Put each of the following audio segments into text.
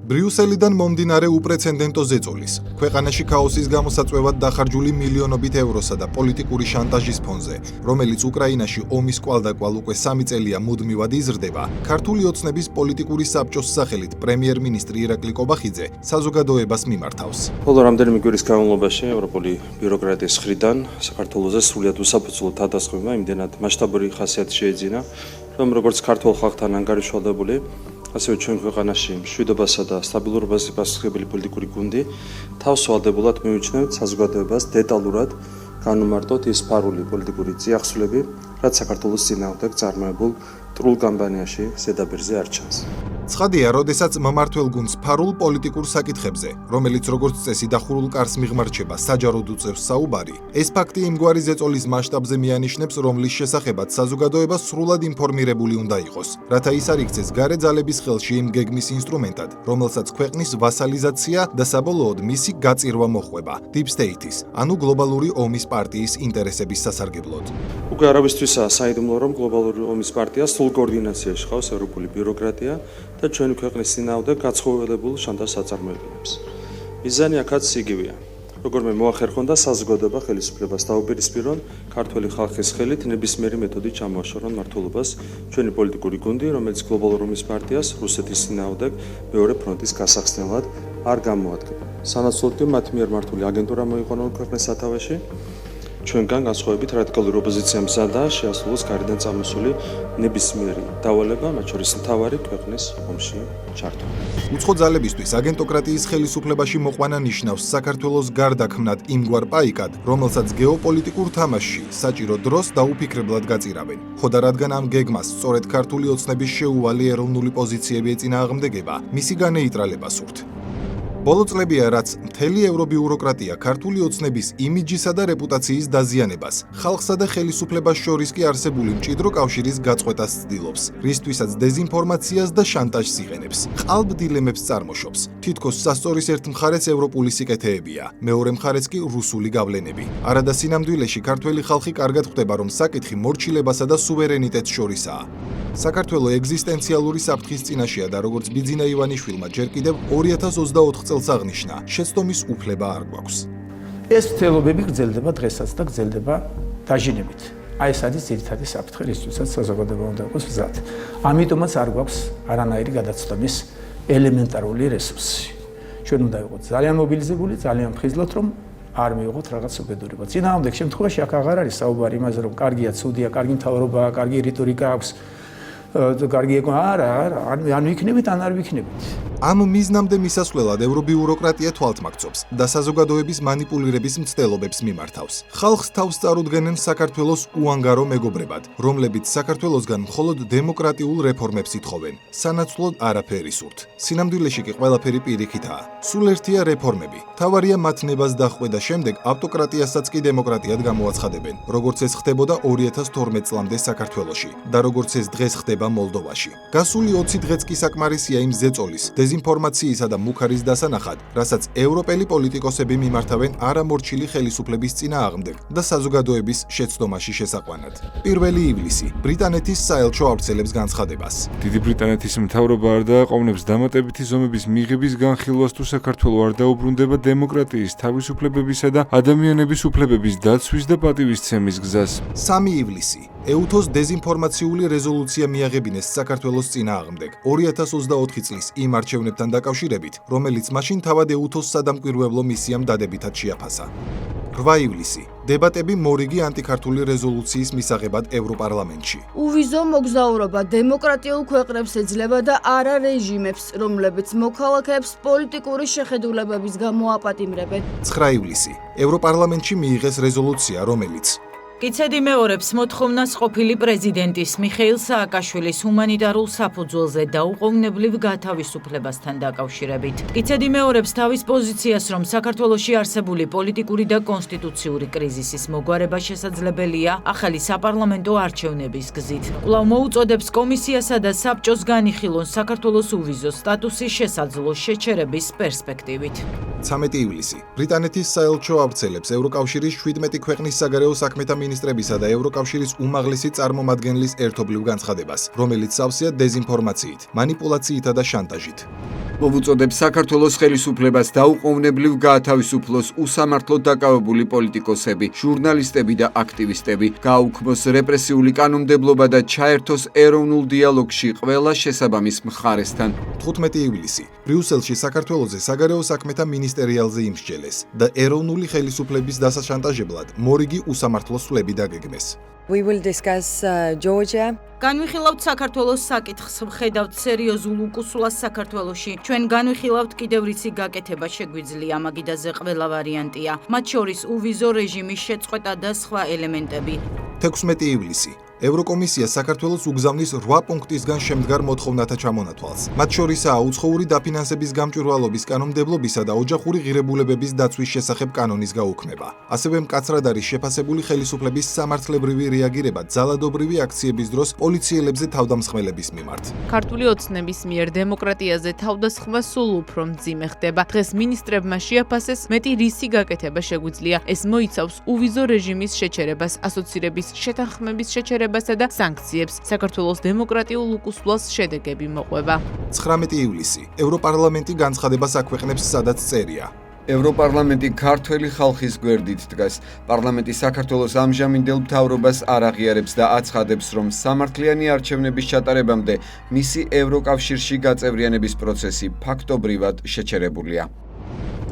ბრიუსელიდან მომდინარე უპრეცედენტო ზეწოლის, ქვეყანაში ქაოსის გამოსაწვევად დახარჯული მილიონობით ევროსა და პოლიტიკური შანტაჟის ფონზე, რომელიც უკრაინაში ომის კვალდაკვალ უკვე 3 წელია მუდმივად იზრდება, ქართული ოცნების პოლიტიკური საბჭოს სახელით პრემიერ-მინისტრი ირაკლი კობახიძე საზოგადოებას მიმართავს. Ბოლო რამდენიმე კვირის განმავლობაში ევროპული ბიუროკრატიის მხრიდან საქართველოზე სრულიად უსაფუძვლოდ დადასტურება იმდენად მასშტაბური ხასიათი შეიძინა, რომ როგორც ქართულ ხალხთან ანგარიშვალდებული, ასევე ჩვენ ქვეყანაში მშვიდობასა და სტაბილურობაზე პასუხისმგებელი პოლიტიკური გუნდი თავს ვალდებულად მივიჩნევთ საზოგადოებას დეტალურად განვმარტოთ ის სფარული პოლიტიკური წიაღსვლები, რაც საქართველოს წინააღმდეგ წარმოებულ ტრულ კამპანიაში ზედაპირზე არ ჩანს. ცხადია, როდესაც მმართველ გუნდს სფარულ პოლიტიკურ საკითხებზე, რომელიც როგორც წესი დახურულ კარს მიღმარჩება, საჯაროდ უწევს საუბარი, ეს ფაქტი იმგვარი ზეწოლის მასშტაბზე მიანიშნებს, რომლის შესახებაც საზოგადოება სრულად ინფორმირებული უნდა იყოს, რათა ის არ იქცეს გარე ძალების ხელში იმ გეგმის ინსტრუმენტად, რომელსაც ქვეყნის ვასალიზაცია და საბოლოოდ მისი გაწირვა მოჰყვება, Deep State-ის, ანუ გლობალური ომის პარტიის ინტერესების სასარგებლოდ. უკვე არავისთვისაა საიდუმლო, რომ გლობალური ომის პარტია სრულ კოორდინაციაში ხავს ევროპული ბიუროკრატია და ჩვენი ქვეყნის წინააღმდეგ გაცხოველებულ შანტაჟს აწარმოებინებს. მიზანი აქაც იგივეა. Როგორმე მოახერხონ და საზოგადოება ხელისუფლებას დაუპირისპირონ, ქართველი ხალხის ხელით ნებისმიერი მეთოდით ჩამოაშორონ მმართველობას ჩვენი პოლიტიკური გუნდი, რომელიც გლობალურ ომის პარტიას რუსეთის წინააღმდეგ მეორე ფრონტის გასახსნელად არ გამოადგება. სანაცვლოდ კი მათ მიერ მართული აგენტურა მოიყენონ ქვეყნის სათავეში, ჩვენგან განსხვავებით რადიკალური ოპოზიცია მზადდა შეასრულოს გარედან წამოსული ნებისმიერი დავალება, მათ შორის მთავარი ქვეყნის ომში ჩართვა. უცხო ძალებისთვის აგენტოკრატიის ხელისუფლებაში მოყვანა ნიშნავს საქართველოს გარდაქმნად იმგვარ პაიკად, რომელსაც გეოპოლიტიკურ თამაშში საჭირო დროს დაუფიქრებლად გაწირავენ. ხოდა რადგან ამ გეგმას სწორედ ქართული ოცნების შეუვალი ეროვნული პოზიციები ეწინააღმდეგება, მისი განეიტრალება სურთ. ბოლო წლებია, რაც მთელი ევრობიუროკრატია ქართული ოცნების იმიჯისა და რეპუტაციის დაზიანებას, ხალხსა და ხელისუფლებას შორის კი არსებული მჭიდრო კავშირის გაწყვეტას ცდილობს, რისთვისაც დეზინფორმაციას და შანტაჟს იღენებს, ყალბ დილემებს წარმოშობს. თითქოს სასწორის ერთ მხარეს ევროპული სიკეთეებია, მეორე მხარეს კი რუსული გავლენები. არადა სინამდვილეში ქართველი ხალხი კარგად ხვდება, რომ საკითხი მორჩილებასა და სუვერენიტეტს შორისაა. საქართველო ეგზისტენციალური საფრთხის წინაშეა და როგორც ბიძინა ივანიშვილმა ჯერ კიდევ 2024 წელს აღნიშნა, შეცდომის უფლება არ გვაქვს. ეს მცდელობები გრძელდება დღესაც და გრძელდება დაჟინებით. აი ეს არის ძირითადი საფრთხე, რისთვისაც საზოგადოება უნდა იყოს მზად. ამიტომაც არ გვაქვს არანაირი გადაცდომის ელემენტარული რესურსი. ჩვენ უნდა ვიყოთ ძალიან მობილიზებული, ძალიან მხიზლოთ, რომ არ მივიღოთ რაღაც უბედურება. წინააღმდეგ შემთხვევაში აქ აღარ არის საუბარი იმაზე, რომ კარგია, ცუდია, კარგი მთავრობაა, კარგი რიტორიკა აქვს. კარგი არა, ან ვიქნებით, ან არ ვიქნებით. ამ მიზნამდე მისასვლელად ევრობიუროკრატია თვალთმაგწობს და საზოგადოების მანიპულირების მცდელობებს მიმართავს. ხალხს თავს წარუდგენენ საქართველოს უანგარო მეგობრებად, რომლებიც საქართველოსგან მხოლოდ დემოკრატიულ რეფორმებს ითხოვენ, სანაცვლოდ არაფერი სურთ. სინამდვილეში კი ყველაფერი პირიქითაა. სულ ერთია რეფორმები. თავარია მათ ნებას დახვედა შემდეგ ავტოკრატიასაც კი დემოკრატიად გამოაცხადებენ, როგორც ეს ხდებოდა 2012 წლამდე საქართველოში და როგორც ეს დღეს ხდება მოლდოვაში. გასული 20 დღეც კი საკმარისია იმ ზეწოლის, დეზინფორმაციისა და მუქარის დასანახად, რასაც ევროპელი პოლიტიკოსები მიმართავენ არამორჩილი ხელისუფლების წინააღმდეგ და საზოგადოების შეცდომაში შესაყვანად. 1 ივლისი ბრიტანეთის საელჩო ავრცელებს განცხადებას. დიდი ბრიტანეთის მთავრობა არ დააყოვნებს დამატებითი ზომების მიღების განხილვას თუ საქართველო არ დაუბრუნდება დემოკრატიის, თავისუფლებებისა და ადამიანების უფლებების დაცვის და პატივისცემის გზას. 3 ივლისი ეუთოს დეზინფორმაციული რეზოლუცია მიაღებინეს საქართველოს წინააღმდეგ 2024 წლის იმ არჩევნებთან დაკავშირებით, რომელიც მაშინ თავად ეუთოს სადამკვირვებლო მისიამ დადებითად შეაფასა. 8 ივლისი დებატები მორიგი ანტიქართული რეზოლუციის მისაღებად ევროპარლამენტში. უვიზო მოგზაურობა დემოკრატიულ ქვეყნებს ეძლევა და არა რეჟიმებს, რომლებიც მოქალაქეებს პოლიტიკური შეხედულებების გამო აპატიმრებენ. 9 ივლისი ევროპარლამენტში მიიღეს რეზოლუცია, რომელიც კიცედი მეორებს მოთხოვნას ყოფილი პრეზიდენტის მიხეილ სააკაშვილის ჰუმანიტარულ საფუძველზე დაუყოვნებლივ გათავისუფლებასთან დაკავშირებით. კიცედი მეორებს თავის პოზიციას, რომ საქართველოში არსებული პოლიტიკური და კონსტიტუციური კრიზისის მოგვარება შესაძლებელია ახალი საპარლამენტო არჩევნების გზით. კვლავ მოუწოდებს კომისიასა და საბჭოს განიხილონ საქართველოს უვიზო სტატუსის შესაძლო შეჩერების პერსპექტივით. 13 ივლისი ბრიტანეთის საელჩო ავრცელებს ევროკავშირის 17 ქვეყნის საგარეო საქმეთა მინისტრებისა და ევროკავშირის უმაღლესი წარმომადგენლის ერთობლივ განცხადებას, რომელიც სავსეა დეზინფორმაციით, მანიპულაციითა და შანტაჟით. მოვუწოდებს საქართველოს ხელისუფლებას დაუყოვნებლივ გაათავისუფლოს უსამართლოდ დაკავებული პოლიტიკოსები, ჟურნალისტები და აქტივისტები, გააუქმოს რეპრესიული კანონმდებლობა და ჩაერთოს ეროვნულ დიალოგში ყველა შესაბამის მხარესთან. 15 ივლისი ბრიუსელში საქართველოზე საგარეო საქმეთა მინისტერიალზე იმსჯელეს და ეროვნული ხელისუფლების დასაშანტაჟებლად მორიგი უსამართლო სვლები დაგეგმეს. We will discuss Georgia. განვიხილავთ საქართველოს საკითხს, ვხედავთ სერიოზულ უკუსლას საქართველოში. ჩვენ განვიხილავთ კიდევ რიცი გაკეთება შეგვიძლია, მაგიდაზე ყველა ვარიანტია. მათ შორის უვიზო რეჟიმის შეწყვეტა და სხვა ელემენტები. 16 ივლისი ევროკომისია საქართველოს უგზავნის 8 პუნქტისგან შემდგარ მოთხოვნათა ჩამონათვალს. მათ შორისაა უცხოური დაფინანსების გამჭვირვალობის კანონმდებლობისა და ოჯახური ღირებულებების დაცვის შესახებ კანონის გაუქმება. ასევე მკაცრად არის შეფასებული ხელისუფლების სამართლებრივი რეაგირება ძალადობრივი აქციების დროს პოლიციელებზე თავდამსხმელების მიმართ. ქართული ოცნების მიერ დემოკრატიაზე თავდასხმა სულ უფრო მძიმე ხდება. დღეს მინისტრებმა შეაფასეს მეტი რისი გაკეთება შეგვიძლია. ეს მოიცავს უვიზო რეჟიმის შეჩერებას, ასოცირების შეთანხმების შეჩერებას და სანქციებს. საქართველოს დემოკრატიულ უკუსვლას შედეგები მოყვება. 19 ივლისი ევროპარლამენტი განცხადებას აქვეყნებს, სადაც წერია: ევროპარლამენტი ქართველი ხალხის გვერდით დგას. პარლამენტი საქართველოს ამჟამინდელ მთავრობას არ აღიარებს და აცხადებს, რომ სამართლიანი არჩევნების ჩატარებამდე მისი ევროკავშირში გაწევრიანების პროცესი ფაქტობრივად შეჩერებულია.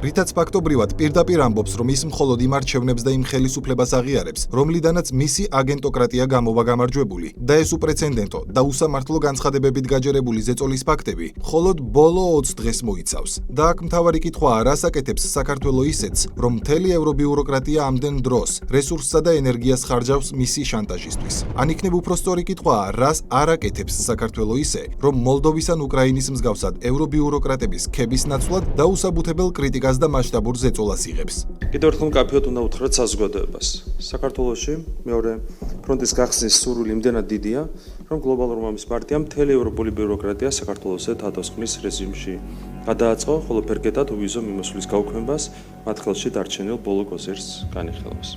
რითაც ფაქტობრივად პირდაპირ ამბობს, რომ ის მხოლოდ იმ არჩევნებს და იმ ხელისუფლებას აღიარებს, რომლიდანაც მისი აგენტოკრატია გამოვა გამარჯვებული და ეს უპრეცედენტო და უსამართლო განცხადებებით გაჯერებული ზეწოლის ფაქტები მხოლოდ ბოლო 20 დღეს მოიცავს. და აქ მთავარი კითხვაა, რას აკეთებს საქართველო ისეც, რომ მთელი ევრობიუროკრატია ამდენ დროს, რესურსსა და ენერგიას ხარჯავს მისი შანტაჟისთვის. ან იქნებ უფრო სწორი კითხვაა, რას არ აკეთებს საქართველო ისე, რომ მოლდოვის ან უკრაინის მსგავსად ევრობიუროკრატების ქების ნაცვლად დაუსაბუთებელ კრიტიკას და მასშტაბურ ზეწოლას იღებს. კიდევ ერთხელ მკაფიოდ უნდა უთხრათ საზოგადოებას. საქართველოში მეორე ფრონტის გახსნის სურვილი იმდენად დიდია, რომ გლობალურმა ომის პარტიამ მთელი ევროპული ბიუროკრატია საქართველოსზე თავდასხმის რეჟიმში გადააწყო, ხოლო ფერგეტად უვიზო მიმოსვლის გაუქმებას მათ ხელში დარჩენილ ბოლო კოზირს განიხილავს.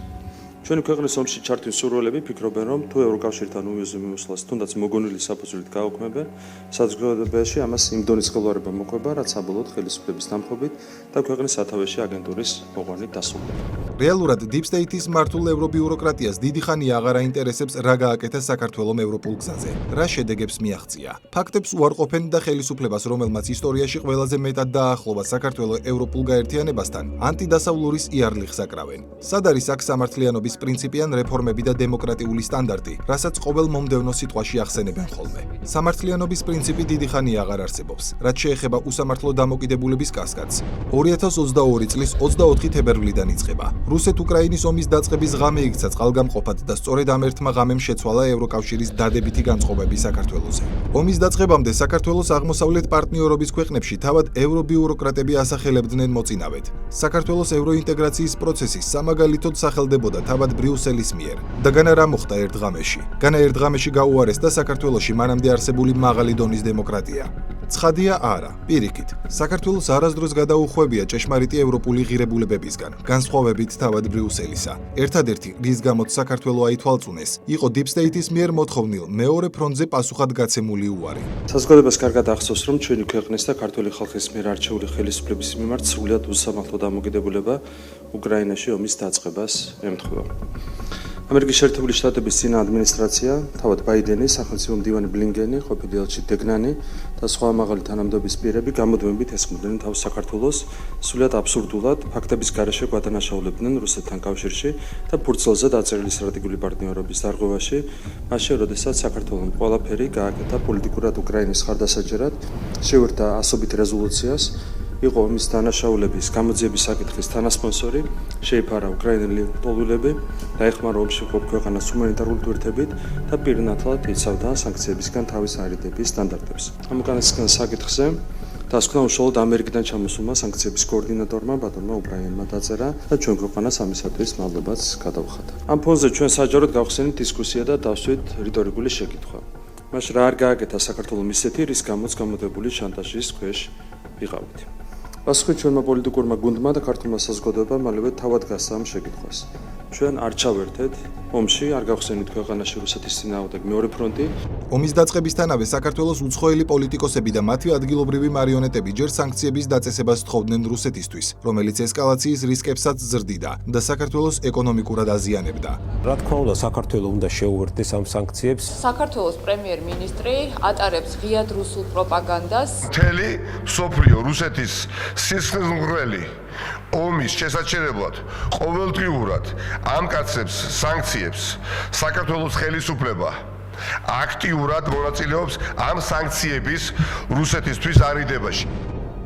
ჩვენი ქვეყნის ომში ჩართვის სურვილები ფიქრობენ, რომ თუ ევროკავშირთან უვიზო მიმოსვლას თუნდაც მოგონილი საფუძვლით გაუქმებენ, საზოგადოებაში ამას იმ დონის ხელვარება მოყვება, რაც საბოლოოდ ხელისუფლების დამხობით და ქვეყნის სათავეში აგენტურის მოყვანით დასრულდება. რეალურად Deep State-ის მართულ ევრობიუროკრატიას დიდი ხანია აღარ აინტერესებს რა გააკეთა საქართველომ ევროპულ გზაზე, რა შედეგებს მიაღწია. ფაქტებს უარყოფენ და ხელისუფლებას, რომელმაც ისტორიაში ყველაზე მეტად დაახლოვა საქართველოს ევროპულ გაერთიანებასთან, ანტიდასავლურის იარლიხს აკრავენ. სად არის აქ სამართლიანობის პრინციპი ან რეფორმები და დემოკრატიული სტანდარტი, რასაც ყოველ მომდევნო სიტყვაში ახსენებენ ხოლმე. სამართლიანობის პრინციპი დიდი ხანია აღარ არსებობს, რაც შეეხება უსამართლო დამოკიდებულების კასკადს. 2022 წლის 24 თებერვლიდან იწყება. რუსეთ-უკრაინის ომის დაწყების ღამე იქცა წყალგამყოფად და სწორედ ამ ერთმა ღამემ შეცვალა ევროკავშირის დადებითი განწყობები საქართველოზე. ომის დაწყებამდე საქართველოს აღმოსავლეთ პარტნიორობის ქვეყნებში თავად ევრობიუროკრატები ასახელებდნენ მოწინავედ. საქართველოს ევროინტეგრაციის პროცესი სამაგალითოდ სახელდებოდა თავად ბრიუსელის მიერ. და განა რა მოხდა ერთ ღამეში? განა ერთ ღამეში გაუარეს და საქართველოში მანამდე არსებული მაღალი დონის დემოკრატია. ცხადია არა, პირიქით. საქართველოს არასდროს გადაუხვევია ჭეშმარიტი ევროპული ღირებულებებისგან, განსხვავებით თავად ბრიუსელისა. ერთადერთი, რის გამოც საქართველო აითვალწუნეს, იყო Deep State-ის მიერ მოთხოვნილ მეორე ფრონტზე პასუხადგაცემული უარი. საზოგადოებას კარგად ახსოვს, რომ ჩვენი ქვეყნის და ქართული ხალხის მიერ არჩეული ხელისუფლების მიმართ სრულად უსამართლო დამოკიდებულება უკრაინაში ომის დაწყებას ემთხვევა. ამერიკის შეერთებული შტატების წინა ადმინისტრაცია, თავად ბაიდენი, სახელმწიფო მდივანი ბლინკენი, ყოფილი ელჩი დეგნანი და სხვა მაღალი თანამდებობის პირები გამუდმებით ესხმოდნენ თავს საქართველოს, სრულად აბსურდულად ფაქტების გარეშე გვადანაშაულებდნენ რუსეთთან კავშირში და ფურცელზე დაწერილი სტრატეგიული პარტნიორობის დარღვევაში, მაშინ როდესაც საქართველოს ყველაფერი გააკეთა პოლიტიკურად უკრაინის ხარდასაჯერად, შეუერთდა ასობით რეზოლუციას, იყო მის დანაშაულების გამოძიების საკითხის თანასპონსორი, შეიფარა უკრაინელი ლტოლვილები, დაეხმარა ომში მყოფ ქვეყანას ჰუმანიტარული თვირთებით და პირნათლად იცავდა სანქციებისგან თავის არიდების სტანდარტებს. ამ უკანასკნელ საკითხზე დასკვნა უშუალოდ ამერიკიდან ჩამოსულმა სანქციების კოორდინატორმა ბატონმა უბრაიანმა დაწერა და ჩვენ ქვეყანას ამისათვის მადლობაც გადავხადა. ამ ფონზე ჩვენ საჯაროდ გავხსენით დისკუსია და დავსვით რიტორიკული შეკითხვა. მაშ რა არ გააკეთა საქართველოს ისეთი, რის გამოც გამოდებული შანტაჟის ქვეშ ვიყავით. პასუხი ჩვენმა პოლიტიკურმა გუნდმა და ქართულმა საზოგადოებამ მალევე თავად გასცა ამ შეკითხვას. ჩვენ არ ჩავერთეთ ომში, არ გავხსენით ქვეყანაში რუსეთის წინააღმდეგ მეორე ფრონტი. ომის დაწყებისთანავე საქართველოს უცხოელი პოლიტიკოსები და მათი ადგილობრივი მარიონეტები ჯერ სანქციების დაწესებას თხოვდნენ რუსეთისთვის, რომელიც ესკალაციის რისკებსაც ზრდიდა და საქართველოს ეკონომიკურად აზიანებდა. რა თქმა უნდა, საქართველოს უნდა შეუერთდეს ამ სანქციებს. საქართველოს პრემიერ-მინისტრი ატარებს ღიად რუსულ პროპაგანდას. მთელი მსოფლიო რუსეთის სისხლისმღვრელი ომის შესაჩერებლად ყოველდღიურად ამკაცებს სანქციებს. საქართველოს ხელისუფლება აქტიურად მონაწილეობს ამ სანქციების რუსეთისთვის არიდებაში.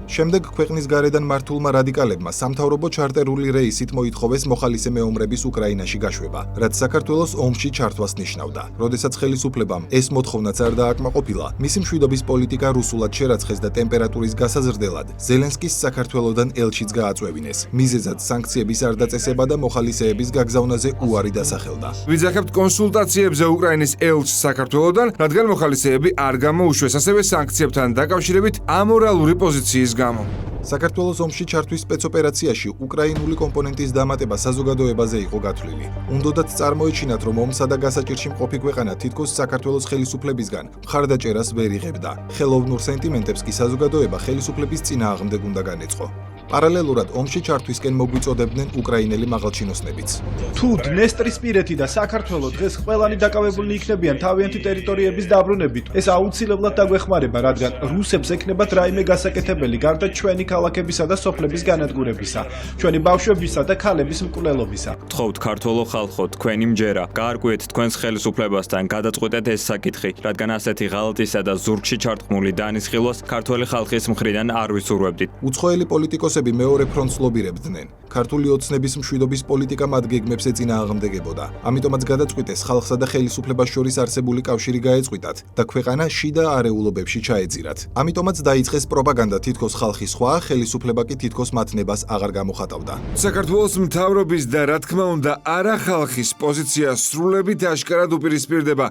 შემდეგ ქვეყნის გარედან მართულმა რადიკალებმა სამთავრობო ჩარტერული რეისით მოითხოვეს მოხალისე მეომრების უკრაინაში გაშვება, რაც საქართველოს ომში ჩართვას ნიშნავდა. როდესაც ხელისუფლებამ ეს მოთხოვნაც არ დააკმაყოფილა, მისი მშვიდობის პოლიტიკა რუსულად შერაცხეს და ტემპერატურის გასაზრდელად ზელენსკის საქართველოდან ელჩიც გააწვევინეს. მიზეზად სანქციების არ დაწესება და მოხალისეების გაგზავნაზე უარი დასახელდა. ვიძახებთ კონსულტაციებზე უკრაინის ელჩს საქართველოდან, რადგან მოხალისეები არ გამოუშვეს, ასევე სანქციებთან დაკავშირებით ამორალური პოზიციის გამო. საქართველოს ომში ჩართვის სპეცოპერაციაში უკრაინული კომპონენტის დამატება საზოგადოებაზე იყო გათვლილი. უნდოდათ წარმოეჩინათ, რომ ომსა და გასაჭირში მყოფი ქვეყანა თითქოს საქართველოს ხელისუფლებისგან მხარდაჭერას ვერ იღებდა. ხელოვნურ სენტიმენტებს კი საზოგადოება ხელისუფლების წინააღმდეგ უნდა განეწყო. პარალელურად ომში ჩართვისკენ მოგვიწოდებდნენ უკრაინელი მაღალჩინოსნებიც. თუ დნესტრისპირეთი და საქართველო დღეს ყველანი დაკავებულნი იქნებიან თავიანთი ტერიტორიების დაბრუნებით, ეს აუცილებლად დაგვეხმარება, რადგან რუსებს ექნებათ რაიმე გასაკეთებელი გარდა ჩვენი ქალაქებისა და სოფლების განადგურებისა, ჩვენი ბავშვებისა და ქალების მკვლელობისა. გთხოვთ ქართველო ხალხო, თქვენი მჯერა, გაარკვიეთ თქვენს ხელისუფლებასთან, გადაწყვეტეთ ეს საკითხი, რადგან ასეთი ღალატისა და ზურგში ჩარტყმული დანისხილვას ქართველი ხალხის მხრიდან არ ვისურვებდით. უცხოელი პოლიტიკოსები მეორე ფრონტს ლობირებდნენ. ქართული ოცნების მშვიდობის პოლიტიკა მათ გეგმებს ეწინააღმდეგებოდა. ამიტომაც გადაწყვიტეს ხალხსა და ხელისუფლებას შორის არსებული კავშირი გაეწყვიტათ და ქვეყანა შიდა არეულობებში ჩაეძირათ. ამიტომაც დაიწყეს პროპაგანდა თითქოს ხალხი სხვა, ხელისუფლება კი თითქოს მათ ნებას აღარ გამოხატავდა. საქართველოს მთავრობის და რა თქმა უნდა არა ხალხის პოზიცია სრულებით აშკარად უპირისპირდება.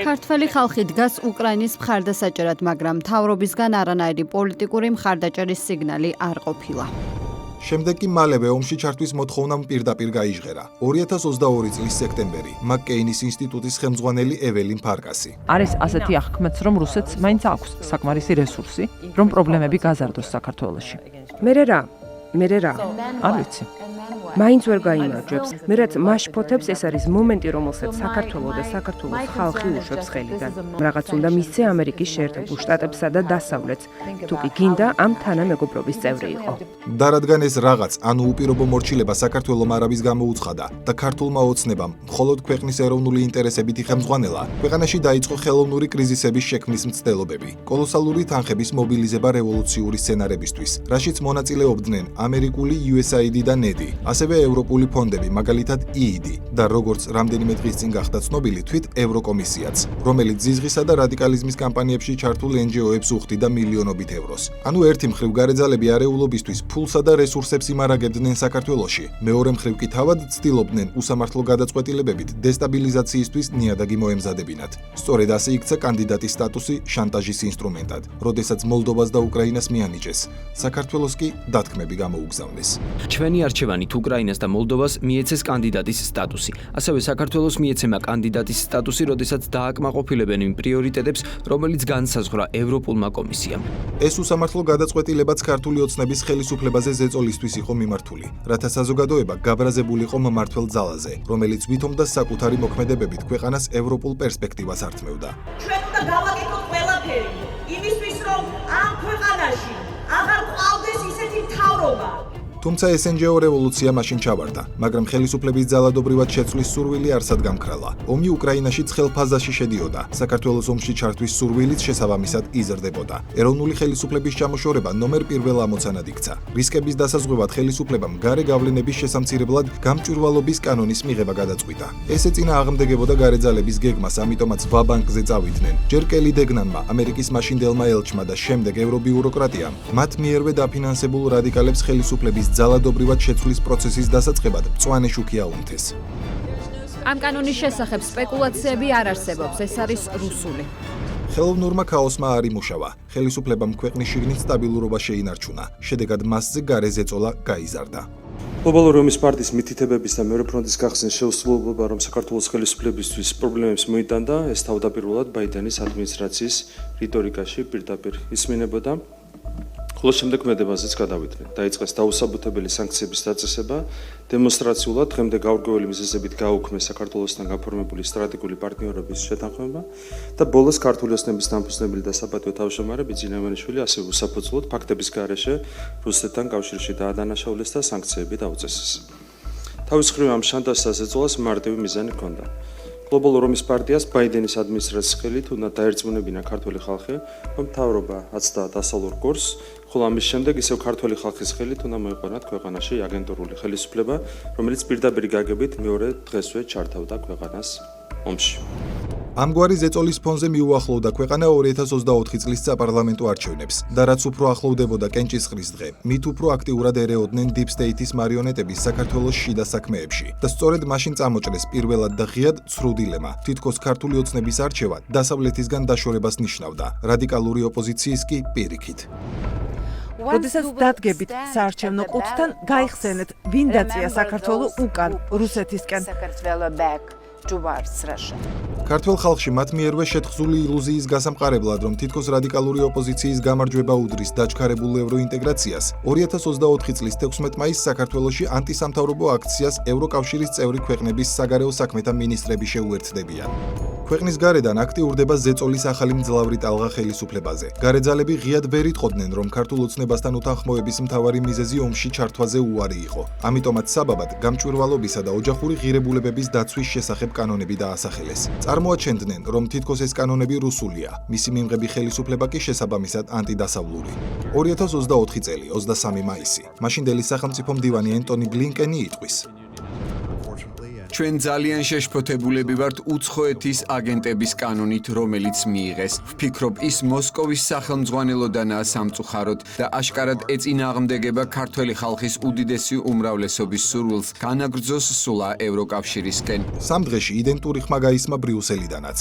ქართველი ხალხი დგას უკრაინის მხარდასაჭერად, მაგრამ მთავრობისგან არანაირი პოლიტიკური მხარდაჭერის სიგნალი არ ყოფილა. შემდეგ კი მალევე ომში ჩართვის მოთხოვნამ პირდაპირ გაიჟღერა. 2022 წლის სექტემბერი, მაკკეინის ინსტიტუტის ხელმძღვანელი ეველინ ფარკასი. არის ასეთი აღქმაც, რომ რუსეთს მაინც აქვს საკმარისი რესურსი, რომ პრობლემები გაზარდოს საქართველოში. მე რა. არ ვიცი. მაინც ვერ გაიმარჯვებს. მე რაც მაშფოთებს, ეს არის მომენტი, რომელსაც საქართველოს და საქართველოს ხალხი უშვებს ხელიდან. რაღაც უნდა მისცე ამერიკის შეერთებულ შტატებსა და დასავლეთს, თუ კი გინდა ამ თანამეგობრობის წევრი იყო. და რადგან ეს რაღაც, ანუ უპირობო მორჩილება საქართველოს არავის გამოუცხადა და ქართულმა ოცნებამ მხოლოდ ქვეყნის ეროვნული ინტერესებით იხელმძღვანელა, ქვეყანაში დაიწყო ხელოვნური კრიზისების შექმნის მცდელობები, კოლოსალური თანხების მობილიზება რევოლუციური სცენარებისთვის, რაშიც მონაწილეობდნენ ამერიკული USAID და NEDI, ასევე ევროპული ფონდები, მაგალითად EID და როგორც რამდენიმე დღის წინ გახდა ცნობილი თვით ევროკომისიაც, რომელიც ზიზღისა და რადიკალიზმის კამპანიებში ჩართულ NGO-ებს უხდიდა მილიონობით ევროს. ანუ ერთი მხრივ გარეძალები არეულობისთვის ფულსა და რესურსებს იმარაგებდნენ საქართველოში, მეორე მხრივ კი თავად ცდილობდნენ უსამართლო გადაწყვეტილებებით დესტაბილიზაციისთვის ნიადაგი მოემზადებინათ. სწორედ ასე იქცა კანდიდატის სტატუსი შანტაჟის ინსტრუმენტად, როდესაც მოლდოვას და უკრაინას მიანიჭეს, საქართველოს კი დათქმები გამოუგზავნეს. ჩვენი არჩევანით უკრაინას და მოლდოვას მიეცეს კანდიდატის სტატუსი. ასევე საქართველოს მიეცემა კანდიდატის სტატუსი, როდესაც დააკმაყოფილებენ იმ პრიორიტეტებს, რომელიც განსაზღვრა ევროპულმა კომისიამ. ეს უსამართლო გადაწყვეტილებაც ქართული ოცნების ხელისუფლებაზე ზეწოლისთვის იყო მიმართული, რათა საზოგადოება გაბრაზებულიყო მმართველ ძალაზე, რომელიც ვითომდა საკუთარი მოქმედებებით ქვეყანას ევროპულ პერსპექტივას ართმევდა. ჩვენ უნდა გავაკეთოთ ყველაფერი იმისთვის, რომ ამ ქვეყანაში აღარ ყავდეს ისეთი მთავრობა. თუმცა ეს NGO რევოლუცია მაშინ ჩავარდა, მაგრამ ხელისუფლების ძალადობრივად შეცვლის სურვილი არსად გამქრალა. ომი უკრაინაში ცხელ ფაზაში შედიოდა. საქართველოს ომში ჩართვის სურვილიც შესაბამისად იზრდებოდა. ეროვნული ხელისუფლების ჩამოშორება ნომერ პირველ ამოცანად იქცა. რისკების დასაზღვევად ხელისუფლებამ გარე გავლენების შესამცირებლად გამჭვირვალობის კანონის მიღება გადაწყვიტა. ეს ეწინააღმდეგებოდა გარეძალების გეგმას, ამიტომაც ვა-ბანკზე წავიდნენ. ჯერ კელი დეგნანმა, ამერიკის მაშინდელმა ელჩმა და შემდეგ ევრობიუროკრატიამ, მათ მიერვე დაფინანსებულ რადიკალებს ხელისუფლების ძალადობრივად შეცვლის პროცესის დასაწყებად მწვანე შუქი აუნთეს. ამ კანონის შესახებ სპეკულაციები არ არსებობს, ეს არის რუსული. ხელოვნურმა ქაოსმა არ იმუშავა. ხელისუფლებამ ქვეყნის შიგნით სტაბილურობა შეინარჩუნა. შედეგად მასზე გარე ზეწოლა გაიზარდა. გლობალური ომის პარტიის მითითებების და მეორე ფრონტის გახსნის შეუსრულებლობა, რომ საქართველოს ხელისუფლებისთვის პრობლემებს მოიტანდა, ეს თავდაპირველად ბაიდენის ადმინისტრაციის რიტორიკაში პირდაპირ ისმინებოდა. ხოლო შემდეგ ქმედებაზეც გადავიდნენ. დაიწყეს დაუსაბუთებელი სანქციების დაწესება, დემონსტრაციულად დღემდე გაურკვეველი მიზეზებით გაუქმეს საქართველოსთან გაფორმებული სტრატეგიული პარტნიორობის შეთანხმება და ბოლოს ქართული ოცნების დამფუძნებელი და საპატიო თავმჯდომარე ბიძინა ივანიშვილი ასევე უსაფუძვლოდ ფაქტების გარეშე რუსეთთან კავშირში დაადანაშაულეს და სანქციები დაუწესეს. თავის მხრივ ამ შანტაჟს ეწოლას მარტივი მიზანი ჰქონდა. გლობალურ ომის პარტიას ბაიდენის ადმინისტრაციის ხელით უნდა დაერწმუნებინა ქართული ხალხი, რომ მთავრობა აცდა დასავლურ კურსს, ხოლო ამის შემდეგ ისევ ქართული ხალხის ხელით უნდა მოიყვანათ ქვეყანაში აგენტურული ხელისუფლება, რომელიც პირდაპირ გაგებით მეორე დღესვე ჩართავდა ქვეყანას ომში. ამგვარი ზეწოლის ფონზე მიუახლოვდა ქვეყანა 2024 წლის საპარლამენტო არჩევნებს და რაც უფრო ახლოვდებოდა კენჭისყრის დღე, მით უფრო აქტიურად ერეოდნენ Deep State-ის მარიონეტების საქართველოს შიდა საქმეებში და სწორედ მაშინ წამოჭრეს პირველად და ღიად ცრუ დილემა. თითქოს ქართული ოცნების არჩევა დასავლეთისგან დაშორებას ნიშნავდა, რადიკალური ოპოზიციის კი პირიქით. როდესაც დადგებით საარჩევნო ყუთთან, გაიხსენეთ, ვინ დაწია საქართველოს უკან რუსეთისკენ. ქართულ ხალხში მათ მიერვე შეთხზული ილუზიის გასამყარებლად, რომ თითქოს რადიკალური ოპოზიციის გამარჯვება უდრის დაჩქარებულ ევროინტეგრაციას, 2024 წლის 16 მაისს საქართველოში ანტისამთავრობო აქციას ევროკავშირის წევრი ქვეყნების საგარეო საქმეთა მინისტრები შეუერთდებიან. ქვეყნის გარედან აქტიურდება ზეწოლის ახალი მძლავრი ტალღა ხელისუფლებაზე. გარეძალები ღიად ვერ იტყოდნენ, რომ ქართულ ოცნებასთან უთანხმოების მთავარი მიზეზი ომში ჩართვაზე უარი იყო. ამიტომაც საბაბად გამჭვირვალობისა და ოჯახური ღირებულებების დაცვის შესახებ კანონები დაასახელეს. წარმოაჩენდნენ, რომ თითქოს ეს კანონები რუსულია, მისი მიმღები ხელისუფლება კი შესაბამისად ანტიდასავლური. 2024 წელი 23 მაისი. მაშინდელი სახელმწიფო მდივანი ენტონი ბლინკენი იტყვის: ჩვენ ძალიან შეშფოთებულები ვართ უცხოეთის აგენტების კანონით, რომელიც მიიღეს. ვფიქრობ, ის მოსკოვის სახელმძღვანელოდანაა სამწუხაროდ და აშკარად ეწინააღმდეგება ქართველი ხალხის უდიდესი უმრავლესობის სურვილს განაგრძოს სულა ევროკავშირისკენ. სამ დღეში იდენტური ხმა გაისმა ბრიუსელიდანაც.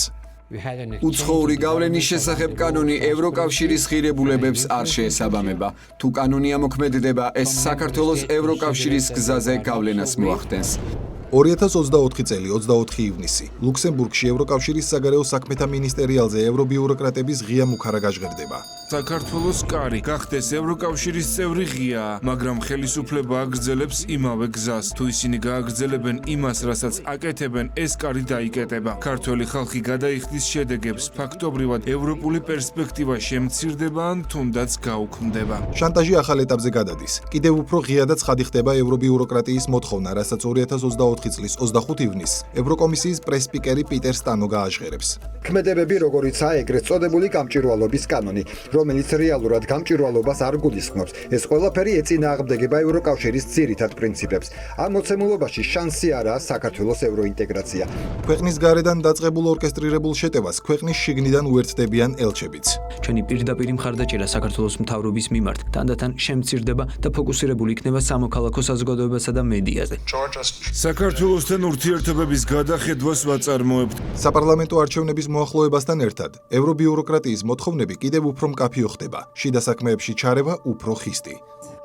უცხოური გავლენის შესახებ კანონი ევროკავშირის ღირებულებებს არ შეესაბამება. თუ კანონი ამოქმედდება, ეს საქართველოს ევროკავშირის გზაზე გავლენას მოახდენს. 2024 წელი 24 ივნისი. ლუქსემბურგში ევროკავშირის საგარეო საქმეთა მინისტერიალზე ევრობიუროკრატების ღია მუქარა გაჟღერდება. საქართველოს კარი გახდეს ევროკავშირის წევრი ღია, მაგრამ ხელისუფლება აგრძელებს იმავე გზას. თუ ისინი გააგრძელებენ იმას, რასაც აკეთებენ, ეს კარი დაიკეტება. ქართველი ხალხი გადაიხდის შედეგებს, ფაქტობრივად ევროპული პერსპექტივა შემცირდება ან თუნდაც გაუქმდება. შანტაჟი ახალ ეტაპზე გადადის. კიდევ უფრო ღიადაც ხადი ხდება ევრობიუროკრატიის მოთხოვნა, რასაც 2024 წლის 25 ივნისს ევროკომისიის პრეს-სპიკერი პიტერ სტანო გააჟღერებს. ქმედებები, როგორიცაა ეგრეთ წოდებული გამჭვირვალობის კანონი, რომელიც რეალურად გამჭვირვალობას არ გულისხმობს. ეს ყველაფერი ეწინააღმდეგება ევროკავშირის ძირითად პრინციპებს. ამ მოცემულობაში შანსი არაა საქართველოს ევროინტეგრაცია. ქვეყნის გარედან დაწყებულ ორკესტრირებულ შეტევას ქვეყნის შიგნიდან უერთდებიან ელჩებიც. ჩვენი პირდაპირი მხარდაჭერა საქართველოს მთავრობის მიმართ თანდათან შემცირდება და ფოკუსირებული იქნება სამოქალაქო საზოგადოებასა და მედიაზე. საქართველოსთან ურთიერთობების გადახედვას ვაწარმოებთ. საპარლამენტო არჩევნების მოახლოებასთან ერთად, ევრობიუროკრატიის მოთხოვნები კიდევ უფრო მკაფიო ხდება. შიდა საქმეებში ჩარევა უფრო ხისტი.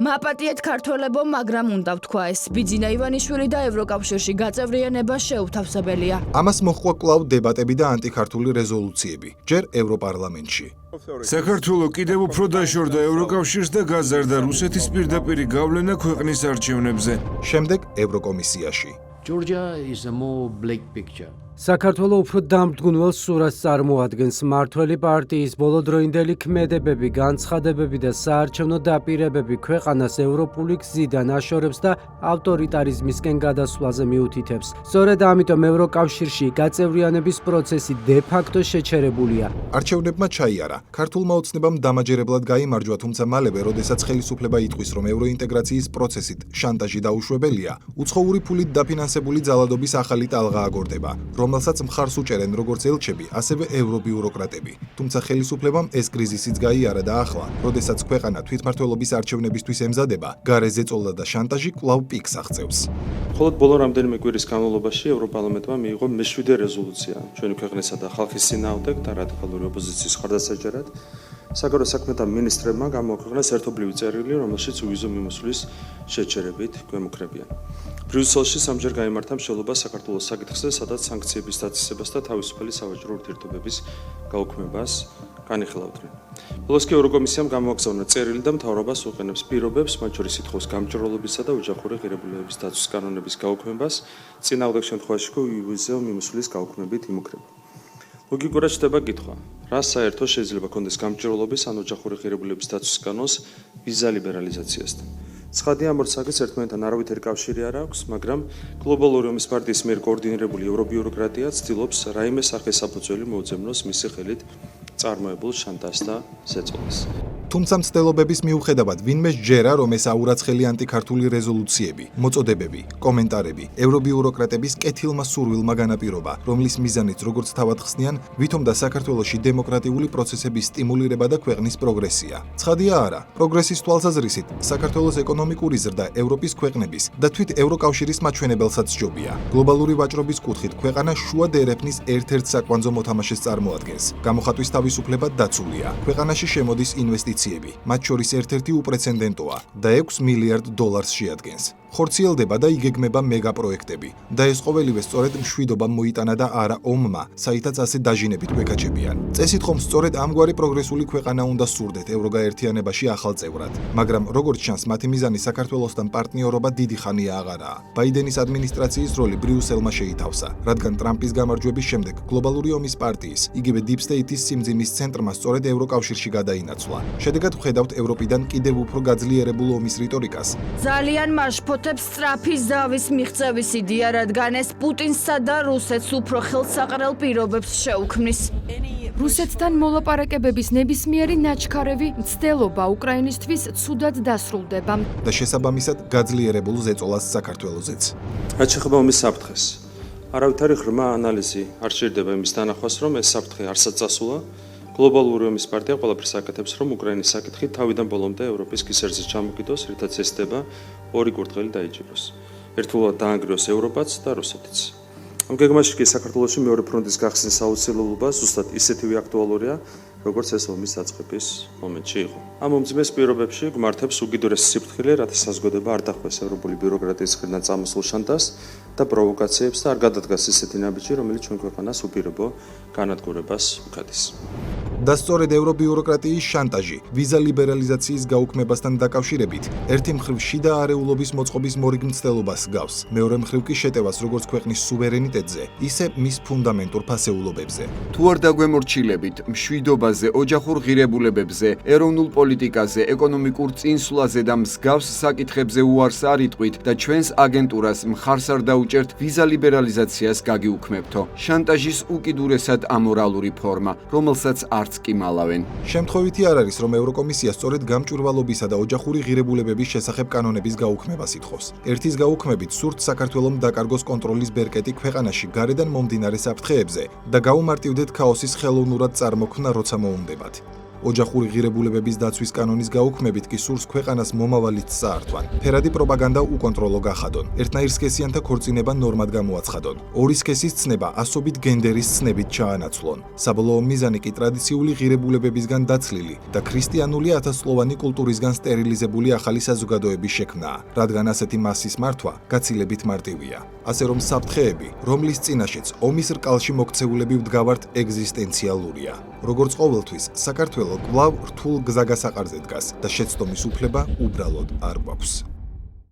მაპატიეთ ქართველებო, მაგრამ უნდა ვთქვა ეს, ბიძინა ივანიშვილი და ევროკავშირში გაწევრიანება შეუთავსებელია. ამას მოჰყვა კვლავ დებატები და ანტიქართული რეზოლუციები, ჯერ ევროპარლამენტში. საქართველო კიდევ უფრო დაშორდა ევროკავშირს და გაზარდა რუსეთის პირდაპირი გავლენა ქვეყნის არჩევნებზე. შემდეგ ევროკომისიაში. საქართველო უფრო დამდგუნველ სურათს წარმოადგენს. მმართველი პარტიის ბოლოდროინდელი ქმედებები, განცხადებები და საარჩევნო დაპირებები ქვეყანას ევროპული გზიდან აშორებს და ავტორიტარიზმისკენ გადასვლაზე მიუთითებს. სწორედ ამიტომ ევროკავშირში გაწევრიანების პროცესი დე-ფაქტო შეჩერებულია. არჩევნებმა ჩაიარა. ქართულმა ოცნებამ დამაჯერებლად გაიმარჯვა, თუმცა მალევე, როდესაც ხელისუფლება იტყვის, რომ ევროინტეგრაციის პროცესით შანტაჟი დაუშვებელია, უცხოური ფულით დაფინანსებული ძალადობის ახალი ტალღა აგორდება, რომელსაც მხარს უჭერენ როგორც ელჩები, ასევე ევრობიუროკრატები. თუმცა ხელისუფლებამ ეს კრიზისიც გაიარა და ახლა, როდესაც ქვეყანა თვითმმართველობის არჩევნებისთვის ემზადება, გარე ზეწოლა და შანტაჟი კვლავ პიკს აღწევს. მხოლოდ ბოლო რამდენიმე კვირის განმავლობაში ევროპარლამენტმა მიიღო მე-7 რეზოლუცია ჩვენი ქვეყნისა და ხალხის წინააღმდეგ და რადიკალური ოპოზიციის მხარდასაჭერად. საგარეო საქმეთა მინისტრებმა გამოაქვეყნეს ერთობლივი წერილი, რომელშიც უვიზო მიმოსვლის შეჩერებით გვემუქრებიან. ბრიუსელში სამჯერ გაიმართა მშელობა საქართველოს საკითხზე, სადაც სანქციების დაწესებას და თავისუფალი სავაჭრო ურთიერთობების გაუქმებას განიხილავდნენ. ბოლოს კი ევროკომისიამ გამოაგზავნა წერილი და მთავრობას უყენებს პირობებს, მათ შორის სითხოვს გამჭვირვალობისა და ოჯახური ღირებულებების დაცვის კანონების გაუქმებას, წინააღმდეგ შემთხვევაში კი უვიზო მიმოსვლის გაუქმებით იმუქრება. ლოგიკურად ჩდება კითხვა, რა საერთო შეიძლება კონდეს გამჭვირვალობის ან ოჯახური ღირებულებების დაცვის კანონს ვიზა ლიბერალიზაციასთან. ცხადია, ამ ორ საკითხს ერთმანეთთან არავითარი კავშირი არ აქვს, მაგრამ გლობალური ომის პარტიის მიერ კოორდინირებული ევრობიუროკრატია ცდილობს რაიმე სახის საფუძველი მოუძებნოს მისი ხელით წარმოებულ შანტაჟს და ზეწოლას. თუმცა მცდელობების მიუხედავად ვინმე სჯერა, რომ ეს აურაცხელი ანტიქართული რეზოლუციები, მოწოდებები, კომენტარები ევრობიუროკრატების კეთილმა სურვილმა განაპირობა, რომლის მიზანიც როგორც თავად ხსნიან, ვითომ და საქართველოში დემოკრატიული პროცესების სტიმულირება და ქვეყნის პროგრესია. ცხადია არა, პროგრესის თვალსაზრისით საქართველოს ეკონომიკური ზრდა ევროპის ქვეყნების და თვით ევროკავშირის მაჩვენებელსაც ჯობია. გლობალური ვაჭრობის კუთხით ქვეყანა შუა დერეფნის ერთ-ერთ საკვანძო მოთამაშეს წარმოადგენს. გამოხატვის თავისუფლება დაცულია. ქვეყანაში შემოდის ინვესტიციები, მათ შორის ერთ-ერთი უპრეცედენტოა და 6 მილიარდ დოლარს შეადგენს. ხორციელდება და იგეგმება მეგაპროექტები და ეს ყოველივე სწორედ მშვიდობამ მოიტანა და არა ომმა, საითაც ასე დაჟინებით გვეკაჩებიან. წესით ხომ სწორედ ამგვარი პროგრესული ქვეყანა უნდა სურდეთ ევროგაერთიანებაში ახალ წევრად, მაგრამ როგორც ჩანს, მათი მიზანი საქართველოსთან პარტნიორობა დიდი ხანია აღარაა. ბაიდენის ადმინისტრაციის როლი ბრიუსელმა შეითავსა, რადგან ტრამპის გამარჯვების შემდეგ გლობალური ომის პარტიის, იგივე Deep State-ის სიმძიმის ცენტრმა სწორედ ევროკავშირში გადაინაცვლა. შედეგად ვხედავთ ევროპიდან კიდევ უფრო გაძლიერებულ ომის რიტორიკას. ძალიან მაშფოთებს სწრაფი ზავის მიღწევის იდეა, რადგან ეს პუტინსა და რუსეთს უფრო ხელსაყრელ პირობებს შეუქმნის. რუსეთთან მოლაპარაკებების ნებისმიერი ნაჩქარევი მცდელობა უკრაინისთვის ცუდად დასრულდება და შესაბამისად გაძლიერებულ ზეწოლას საქართველოსაც. რაც შეეხება ომის საფრთხეს, არავითარი ღრმა ანალიზი არ შეიძლება იმის დანახვას, რომ ეს საფრთხე არსად წასულა. გლობალური ომის პარტია ყველაფერს აკეთებს, რომ უკრაინის საკითხი თავიდან ბოლომდე ევროპის კისერზე ჩამოკიდოს, რითაც ეს ხდება ორი კურდღელი დაიჭიროს. ერთდროულად დაანგრიოს ევროპაც და რუსეთიც. ამ გეგმაში კი საქართველოში მეორე ფრონტის გახსნის აუცილებლობა ზუსტად ისეთივე აქტუალურია, როგორც ეს ომის დაწყების მომენტში იყო. ამ მომძიმეს პირობებში გმართებს უკიდურესი სიფრთხილე, რათა საზოგადოება არ დახვდეს ევროპული ბიუროკრატიის მხრიდან წამოსულ შანტაჟს და პროვოკაციებს და არ გადადგას ისეთი ნაბიჯი, რომელიც ჩვენ ქვეყანას უპირობო განადგურებას უქადის. და სწორედ ევრობიუროკრატიის შანტაჟი ვიზა ლიბერალიზაციის გაუქმებასთან დაკავშირებით ერთი მხრივ შიდა არეულობის მოწყობის მორიგ მცდელობას გავს, მეორე მხრივ კი შეტევას როგორც ქვეყნის სუვერენიტეტზე, ისე მის ფუნდამენტურ ფასეულობებზე. თუ არ დაგვემორჩილებით მშვიდობაზე, ოჯახურ ღირებულებებზე, ეროვნულ პოლიტიკაზე, ეკონომიკურ წინსვლაზე და მსგავს საკითხებზე უარს არ იტყვით და ჩვენს აგენტურას მხარს არ დაუჭერთ ვიზა ლიბერალიზაციას გაგიუქმებთო. შანტაჟის უკიდურესად ამორალური ფორმა, რომელსაც არც კი მალავენ. შემთხვევითი არ არის, რომ ევროკომისია სწორედ გამჭვირვალობისა და ოჯახური ღირებულებების შესახებ კანონების გაუქმებას ითხოვს. ერთის გაუქმებით სურთ საქართველოს დაკარგოს კონტროლის ბერკეტი ქვეყანაში გარედან მომდინარე საფრთხეებზე და გაუმარტივდეთ ქაოსის ხელოვნურად წარმოქმნა, როცა მოუნდებათ. ოჯახური ღირებულებების დაცვის კანონის გაუქმებით კი სურს ქვეყანას მომავალით წაართვან. ფერადი პროპაგანდა უკონტროლო გახადონ. ერთნაირ სქესიანთა ქორწინება ნორმად გამოაცხადონ. ორი სქესის ცნება ასობით გენდერის ცნებით ჩაანაცვლონ. საბოლოო მიზანი კი ტრადიციული ღირებულებებისგან დაცლილი და ქრისტიანული ათასწლოვანი კულტურისგან სტერილიზებული ახალი საზოგადოების შექმნაა, რადგან ასეთი მასის მართვა გაცილებით მარტივია. ასე რომ საფრთხეები, რომლის წინაშეც ომის რკალში მოქცეულები ვდგავართ, ეგზისტენციალურია. როგორც ყოველთვის, საქართველოს კვლავ რთულ გზაგასაყარზე დგას და შეცდომის უფლება უბრალოდ არ გვაქვს.